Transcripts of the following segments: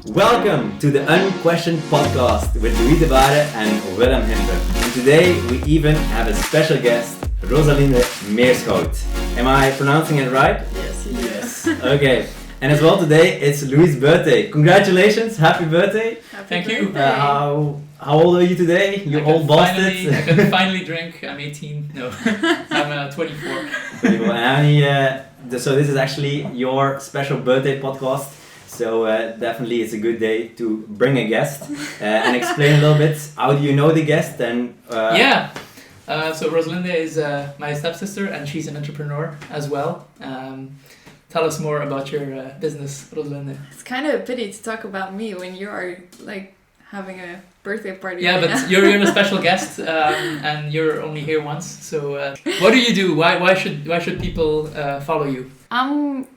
Welcome to the Unquestioned podcast with Debaere and Willem Himpe. And today we even have a special guest, Roselinde Meerschaut. Am I pronouncing it right? Yes. Okay. And as well today it's Louis' birthday. Congratulations, happy birthday. Thank you. How old are you today? You old bastard. I can finally drink. I'm 18. No, I'm 24. 24. So this is actually your special birthday podcast. So definitely it's a good day to bring a guest and explain a little bit. How do you know the guest? And so Roselinde is my stepsister and she's an entrepreneur as well. Tell us more about your business, Roselinde. It's kind of a pity to talk about me when you are like having a birthday party. Yeah, but you're a special guest and you're only here once. So what do you do? Why should people follow you? I'm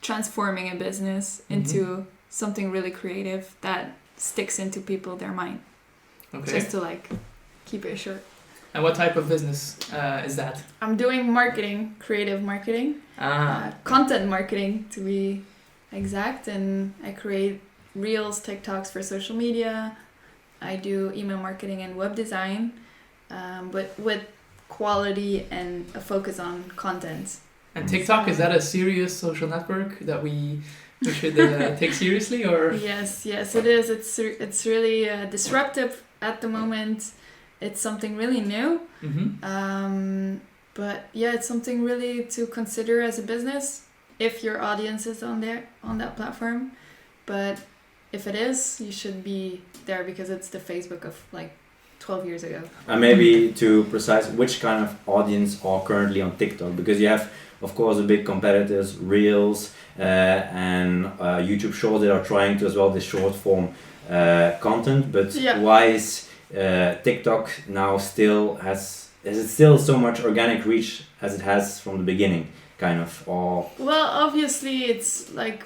transforming a business into something really creative that sticks into their mind. Okay. Just to keep it short. And what type of business is that? I'm doing marketing, creative marketing, content marketing to be exact, and I create reels, TikToks for social media. I do email marketing and web design, but with quality and a focus on content. And TikTok, is that a serious social network that we should take seriously, or? Yes, it is. It's really disruptive at the moment. It's something really new. But yeah, it's something really to consider as a business if your audience is on that platform. But if it is, you should be there because it's the Facebook of 12 years ago. And maybe to precise, which kind of audience are currently on TikTok? Because you have, of course, the big competitors, Reels and YouTube Shorts that are trying to as well the short form content. But why is TikTok now has it still so much organic reach as it has from the beginning, kind of? Or well, obviously it's 3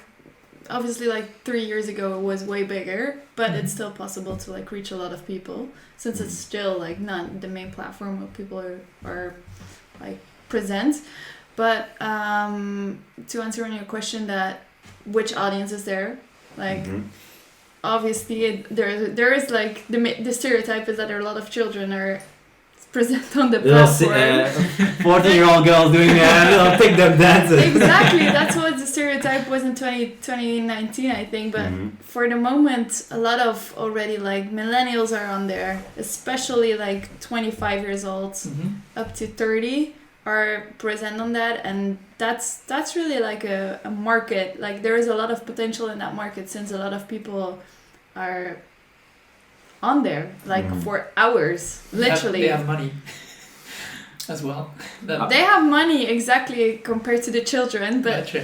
years ago it was way bigger, but it's still possible to reach a lot of people since it's still not the main platform where people are present. But to answer on your question, that which audience is there, obviously there is the stereotype is that there are a lot of children are present on the platform. 14-year-old girls doing little TikTok dances. Exactly, that's what the stereotype was in 2019, I think. But for the moment, a lot of already millennials are on there, especially 25 years old up to 30 are present on that, and that's really a market. There is a lot of potential in that market since a lot of people are on there for hours, literally. They have money as well. They have money exactly compared to the children, but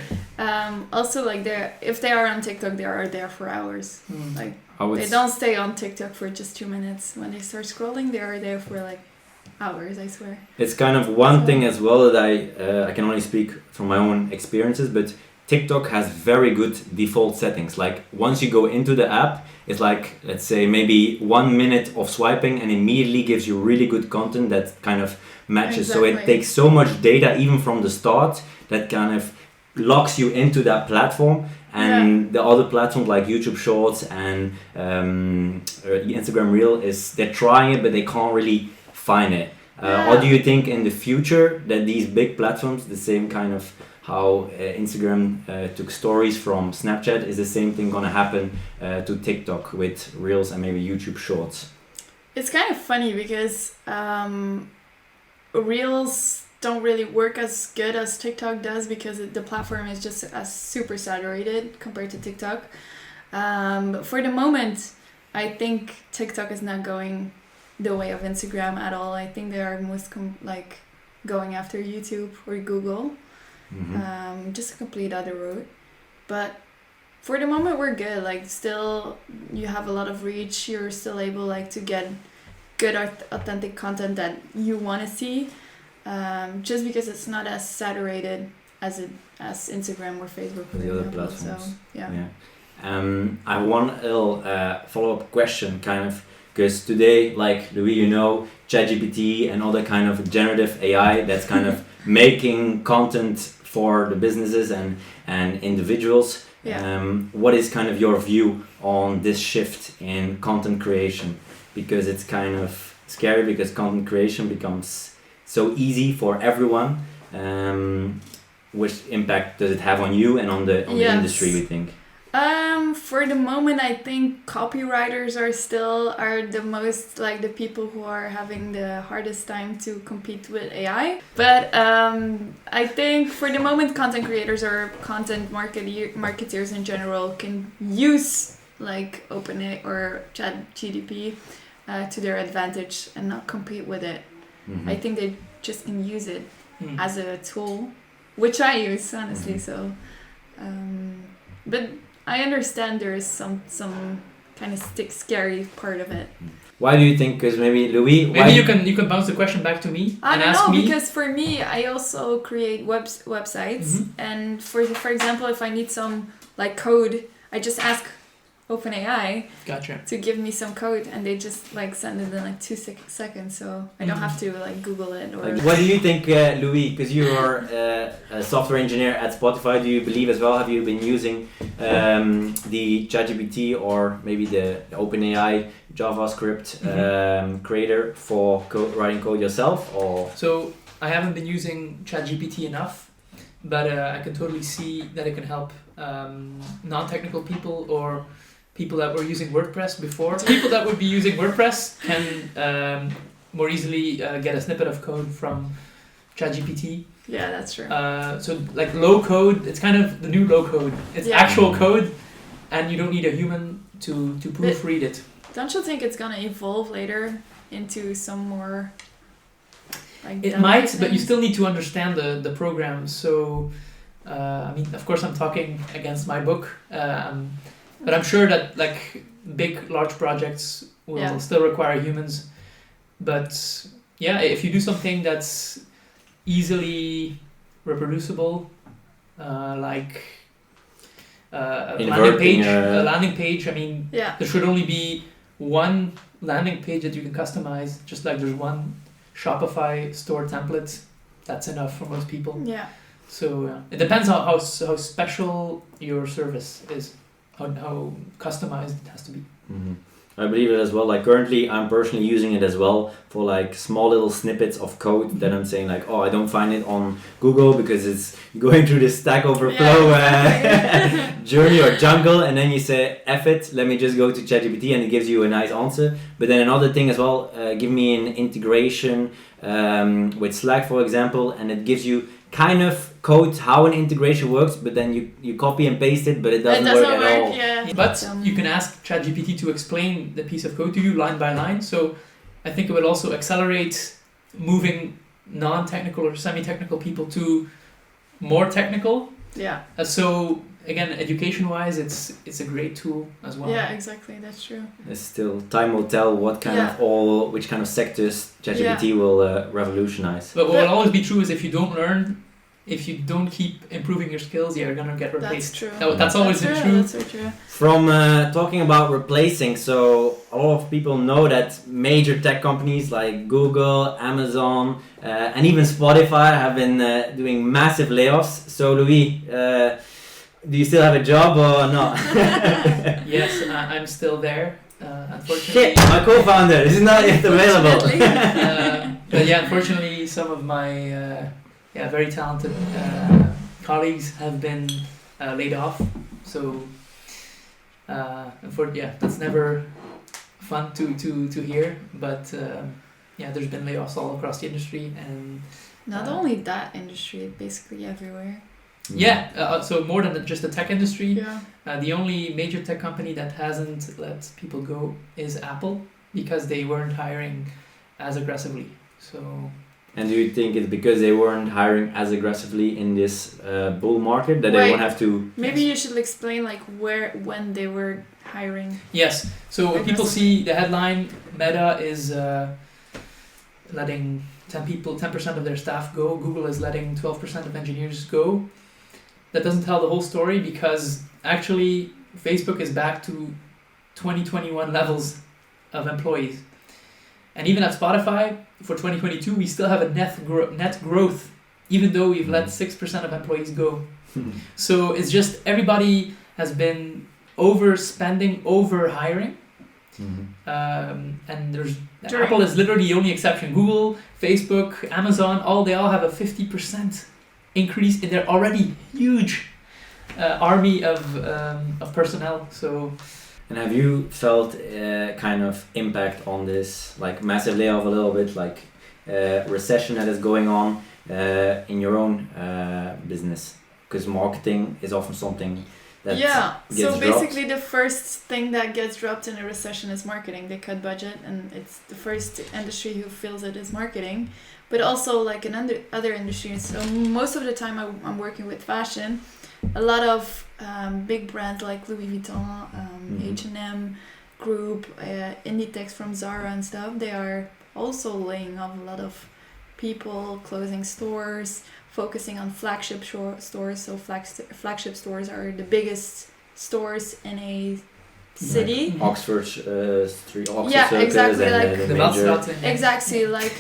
also if they are on TikTok, they are there for hours. They don't stay on TikTok for just 2 minutes. When they start scrolling, they are there for hours, I swear. It's kind of one thing as well that I can only speak from my own experiences, but TikTok has very good default settings. Once you go into the app, it's let's say maybe 1 minute of swiping and immediately gives you really good content that kind of matches. Exactly. So it takes so much data even from the start that kind of locks you into that platform. And the other platforms like YouTube Shorts and Instagram Reel they're trying it, but they can't really find it. Or do you think in the future that these big platforms, the same kind of how Instagram took stories from Snapchat, is the same thing gonna happen to TikTok with Reels and maybe YouTube Shorts? It's kind of funny because Reels don't really work as good as TikTok does because the platform is just super saturated compared to TikTok. But for the moment, I think TikTok is not going the way of Instagram at all. I think they are most going after YouTube or Google, just a complete other route. But for the moment, we're good. Still, you have a lot of reach. You're still able to get good authentic content that you want to see. Just because it's not as saturated as Instagram or Facebook or the other platforms. So, yeah. I have one little follow-up question, kind of, because today, Louis, ChatGPT and all that kind of generative AI that's kind of making content for the businesses and individuals. What is kind of your view on this shift in content creation? Because it's kind of scary because content creation becomes so easy for everyone. Which impact does it have on you and on the industry, we think? For the moment, I think copywriters are the most like the people who are having the hardest time to compete with AI. But I think for the moment, content creators or content marketeers in general can use like OpenAI or ChatGPT to their advantage and not compete with it. Mm-hmm. I think they just can use it as a tool, which I use honestly. So, but I understand there is some kind of scary part of it. Why do you think? Because maybe Louis. Maybe you can bounce the question back to me. I don't know because for me, I also create websites, and for example, if I need some like code, I just ask OpenAI to give me some code, and they just like send it in like 2 seconds, so I don't have to like Google it. Or what do you think, Louis? Because you are a software engineer at Spotify. Do you believe as well? Have you been using the ChatGPT or maybe the OpenAI JavaScript creator for writing code yourself? Or so I haven't been using ChatGPT enough, but I can totally see that it can help non-technical people or people that were using WordPress before. People that would be using WordPress can more easily get a snippet of code from ChatGPT. Yeah, that's true. So like low code, it's kind of the new low code. It's actual code, and you don't need a human to proofread it. Don't you think it's gonna evolve later into some more? Like it might, but you still need to understand the program. So, I mean, of course, I'm talking against my book. But I'm sure that like large projects will still require humans. But yeah, if you do something that's easily reproducible, like a landing page. I mean, there should only be one landing page that you can customize, just like there's one Shopify store template. That's enough for most people. Yeah. So it depends on how special your service is. How customized it has to be. Mm-hmm. I believe it as well. Like currently, I'm personally using it as well for like small little snippets of code that I'm saying like, oh, I don't find it on Google because it's going through this Stack Overflow journey or jungle, and then you say, F it, let me just go to ChatGPT and it gives you a nice answer. But then another thing as well, give me an integration with Slack, for example, and it gives you kind of code how an integration works, but then you copy and paste it, but it doesn't work at all. Yeah. But you can ask ChatGPT to explain the piece of code to you line by line. So I think it will also accelerate moving non-technical or semi-technical people to more technical. Yeah. So again, education-wise, it's a great tool as well. Yeah, exactly. That's true. It's still time will tell what kind of which kind of sectors ChatGPT will revolutionize. But what will always be true is if you don't learn, if you don't keep improving your skills, you're gonna get replaced. That's true. That's always been true. That's so true. From talking about replacing, so a lot of people know that major tech companies like Google, Amazon, and even Spotify have been doing massive layoffs. So Louis, do you still have a job or not? Yes, I'm still there. Unfortunately. Shit, my co-founder is not yet available. But yeah, unfortunately, some of my very talented colleagues have been laid off. So, that's never fun to hear. But there's been layoffs all across the industry, and not only that industry, basically everywhere. Yeah, so more than just the tech industry. Yeah. The only major tech company that hasn't let people go is Apple, because they weren't hiring as aggressively. So. And do you think it's because they weren't hiring as aggressively in this bull market that they won't have to? Maybe you should explain like when they were hiring. Yes. So when people see the headline, Meta is letting 10% of their staff go. Google is letting 12% of engineers go. That doesn't tell the whole story, because actually Facebook is back to 2021 levels of employees. And even at Spotify, for 2022, we still have a net growth even though we've let 6% of employees go. So it's just everybody has been overspending, over hiring. And Apple is literally the only exception. Google, Facebook, Amazon, they all have a 50% increase in their already huge army of personnel. So. And have you felt kind of impact on this, like massive layoff a little bit, like recession that is going on in your own business? Because marketing is often something that gets basically the first thing that gets dropped in a recession is marketing. They cut budget, and it's the first industry who feels it is marketing. But also like in other industries. So most of the time I'm working with fashion. A lot of big brands like Louis Vuitton, H&M Group, Inditex from Zara and stuff, they are also laying off a lot of people, closing stores, focusing on flagship stores. So flagship stores are the biggest stores in a city. Like Oxford Street, Oxford yeah, Circus, exactly, and like the major. Exactly, like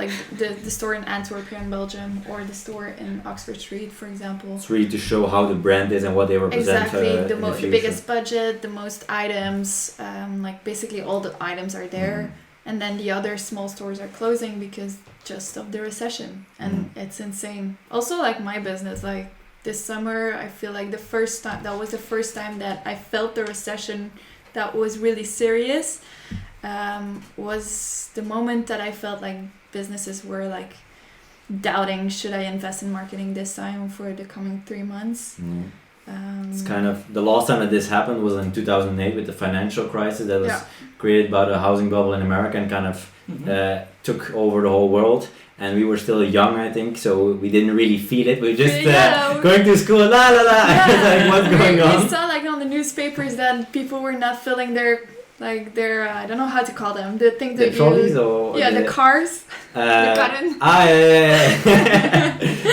like the store in Antwerp here in Belgium, or the store in Oxford Street, for example. It's really to show how the brand is and what they represent. Exactly, the biggest budget, the most items, like basically all the items are there, and then the other small stores are closing because just of the recession, and it's insane. Also, like my business, like this summer, I feel like that was the first time that I felt the recession that was really serious, was the moment that I felt like businesses were like doubting, should I invest in marketing this time for the coming 3 months? It's kind of, the last time that this happened was in 2008 with the financial crisis that was created by the housing bubble in America and kind of took over the whole world. And we were still young, I think, so we didn't really feel it. We were just going to school, la la la. Like, what's going on? We saw like on the newspapers that people were not filling their I don't know how to call them, the things that trolleys or the cars, the cotton.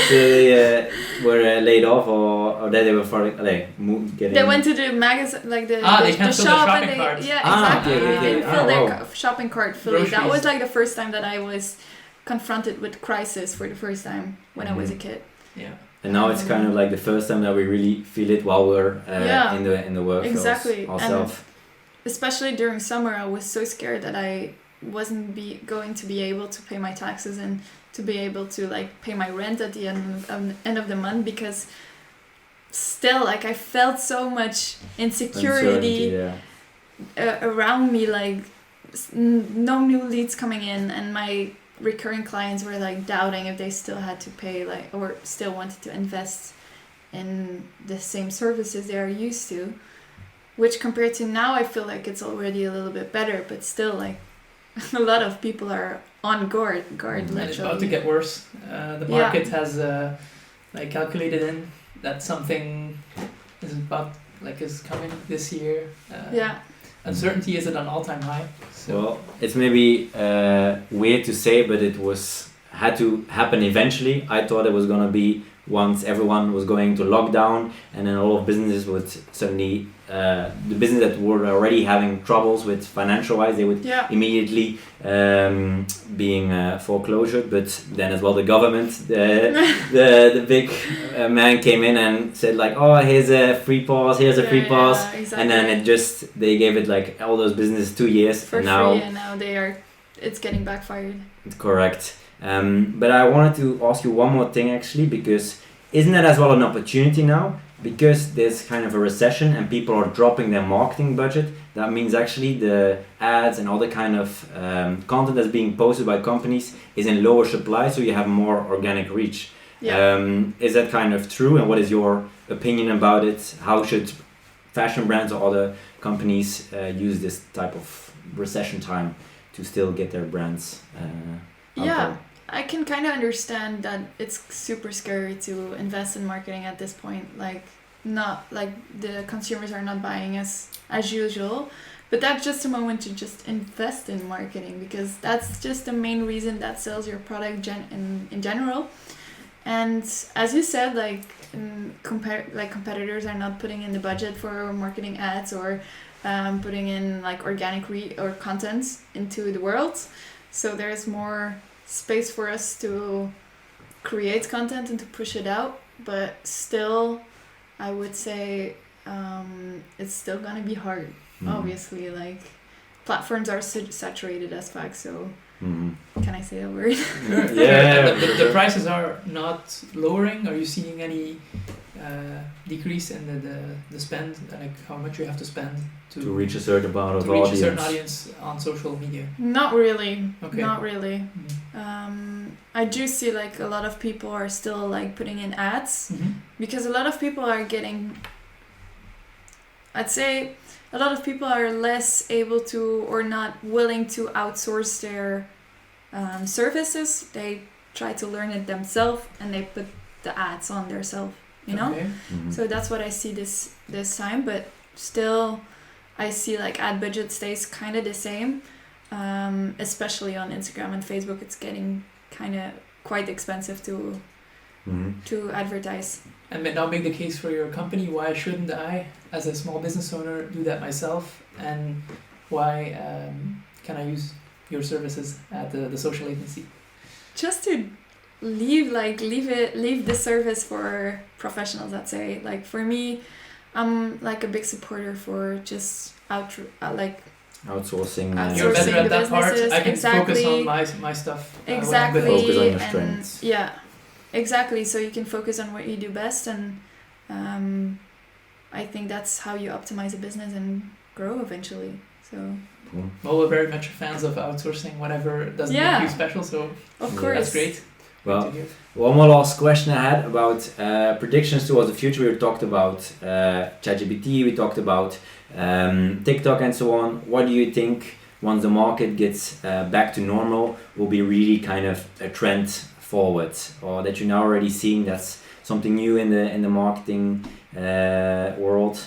So they were laid off, or they were getting. They went to the magazine, like the shop, and they exactly. They filled their shopping cart fully. Groceries. That was like the first time that I was confronted with crisis for the first time when I was a kid. Yeah. And now it's kind of like the first time that we really feel it while we're in the workforce exactly. ourselves. And especially during summer, I was so scared that I wasn't going to be able to pay my taxes and to be able to like pay my rent at the end of the month, because still like I felt so much insecurity around me, like no new leads coming in, and my recurring clients were like doubting if they still had to pay, like, or still wanted to invest in the same services they are used to, which compared to now I feel like it's already a little bit better, but still like a lot of people are on guard literally. And it's about to get worse. The market has like calculated in that something is coming this year. Uncertainty is at an all-time high. So. Well, it's maybe weird to say, but it had to happen eventually. I thought it was gonna be once everyone was going to lockdown, and then a lot of businesses would suddenly, the business that were already having troubles with financial-wise, they would immediately being foreclosure. But then as well, the government, the big man came in and said like, oh, here's a free pass, exactly. And then they gave it like all those businesses 2 years for and now, free, and now it's getting backfired. Correct. But I wanted to ask you one more thing actually, because isn't that as well an opportunity now? Because there's kind of a recession and people are dropping their marketing budget. That means actually the ads and all the kind of content that's being posted by companies is in lower supply, so you have more organic reach. Is that kind of true? And what is your opinion about it? How should fashion brands or other companies use this type of recession time to still get their brands out there? I can kind of understand that it's super scary to invest in marketing at this point. Like, not like the consumers are not buying as usual, but that's just a moment to just invest in marketing, because that's just the main reason that sells your product in general. And as you said, like competitors are not putting in the budget for marketing ads or putting in like organic or content into the world, so there's more space for us to create content and to push it out, but still, I would say it's still gonna be hard. Obviously, like platforms are saturated as fuck. So can I say a word? Yeah. The prices are not lowering. Are you seeing any decrease in the spend, like how much you have to spend to reach a certain amount of audience? To reach a certain audience on social media? Not really. Okay. Not really. I do see like a lot of people are still like putting in ads because a lot of people are getting, I'd say a lot of people are less able to or not willing to outsource their services. They try to learn it themselves and they put the ads on themselves, you know? Okay. So that's what I see this time, but still I see like ad budget stays kind of the same, especially on Instagram and Facebook. It's getting kind of quite expensive to advertise. And now make the case for your company. Why shouldn't I, as a small business owner, do that myself? And why can I use your services at the social agency? Just to leave the service for professionals, I'd say. Like for me, I'm like a big supporter for just outsourcing. You're better at that part. I can exactly. focus on my stuff. Exactly. Focus on your strengths. Yeah, exactly. So you can focus on what you do best, and I think that's how you optimize a business and grow eventually. So. Cool. Well, we're very much fans of outsourcing whatever doesn't make you special. So of course, that's great. Well, one more last question I had about predictions towards the future. We talked about ChatGPT, we talked about TikTok and so on. What do you think once the market gets back to normal will be really kind of a trend forward, or that you're now already seeing that's something new in the marketing world?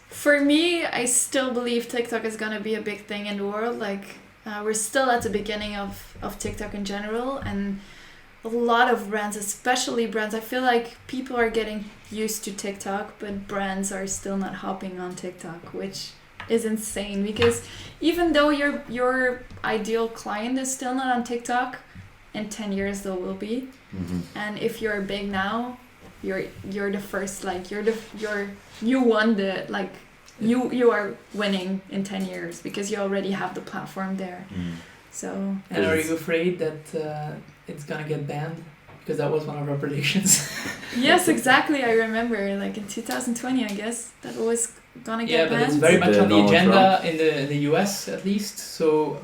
For me, I still believe TikTok is going to be a big thing in the world. Like we're still at the beginning of TikTok in general, and a lot of brands, especially brands, I feel like people are getting used to TikTok, but brands are still not hopping on TikTok, which is insane, because even though your ideal client is still not on TikTok, in 10 years there will be. And if you're big now, you're the first, like you won the, like you are winning in 10 years because you already have the platform there. So. And are you afraid that it's gonna get banned? Because that was one of our predictions. Yes, exactly. I remember, like in 2020, I guess that was gonna get banned. Yeah, but it's very much on the agenda in the US at least. So,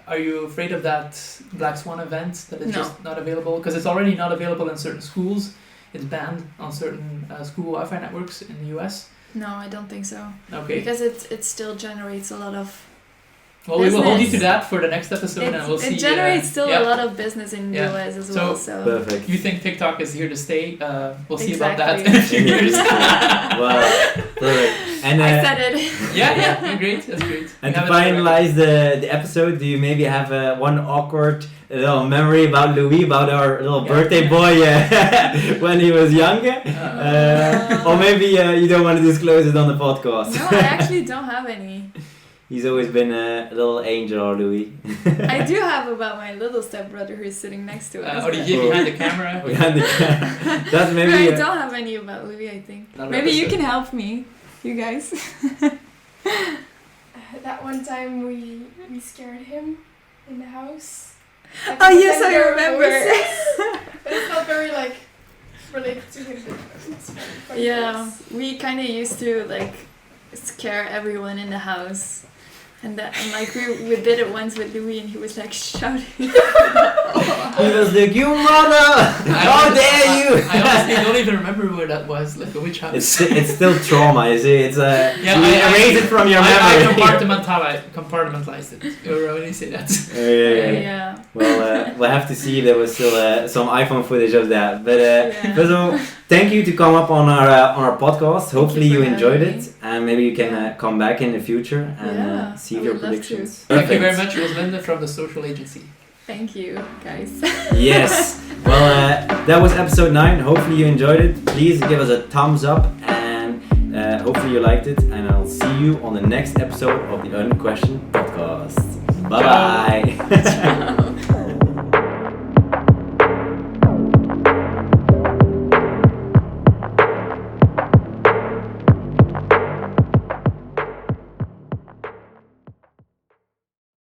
are you afraid of that Black Swan event that is just not available? Because it's already not available in certain schools. It's banned on certain school Wi-Fi networks in the US. No, I don't think so. Okay. Because it still generates a lot of. Well, business. We will hold you to that for the next episode, and we'll see. It generates still a lot of business in the US as well. So perfect. You think TikTok is here to stay? We'll see about that in a few years. Wow, perfect. And I said it. Yeah, great. That's great. And to finalize the episode, do you maybe have one awkward little memory about Louis, about our little birthday boy when he was younger? Or maybe you don't want to disclose it on the podcast. No, I actually don't have any. He's always been a little angel, Louis. I do have about my little stepbrother who's sitting next to us. Olivier behind the camera. Behind the camera. That's maybe. I don't have any about Louis, I think. Maybe you can help me, you guys. That one time we scared him in the house. Like, oh yes, I remember. But it's not very like related to him. Yeah, we kind of used to like scare everyone in the house. And like we did it once with Louis, and he was like shouting. He was like, "You mother! How dare you!" I honestly don't even remember where that was. Like which house? It's still trauma. You see, it's you erase it from your memory. I compartmentalized it. When you say that. Yeah. Well, we'll have to see if there was still some iPhone footage of that. But first of all, thank you to come up on our podcast. Hopefully you enjoyed it, and maybe you can come back in the future and see your predictions. Thank you very much, Roselinde from the Social Agency. Thank you, guys. Yes. Well, that was episode 9. Hopefully you enjoyed it. Please give us a thumbs up, and hopefully you liked it. And I'll see you on the next episode of the Unquestioned podcast. Bye bye.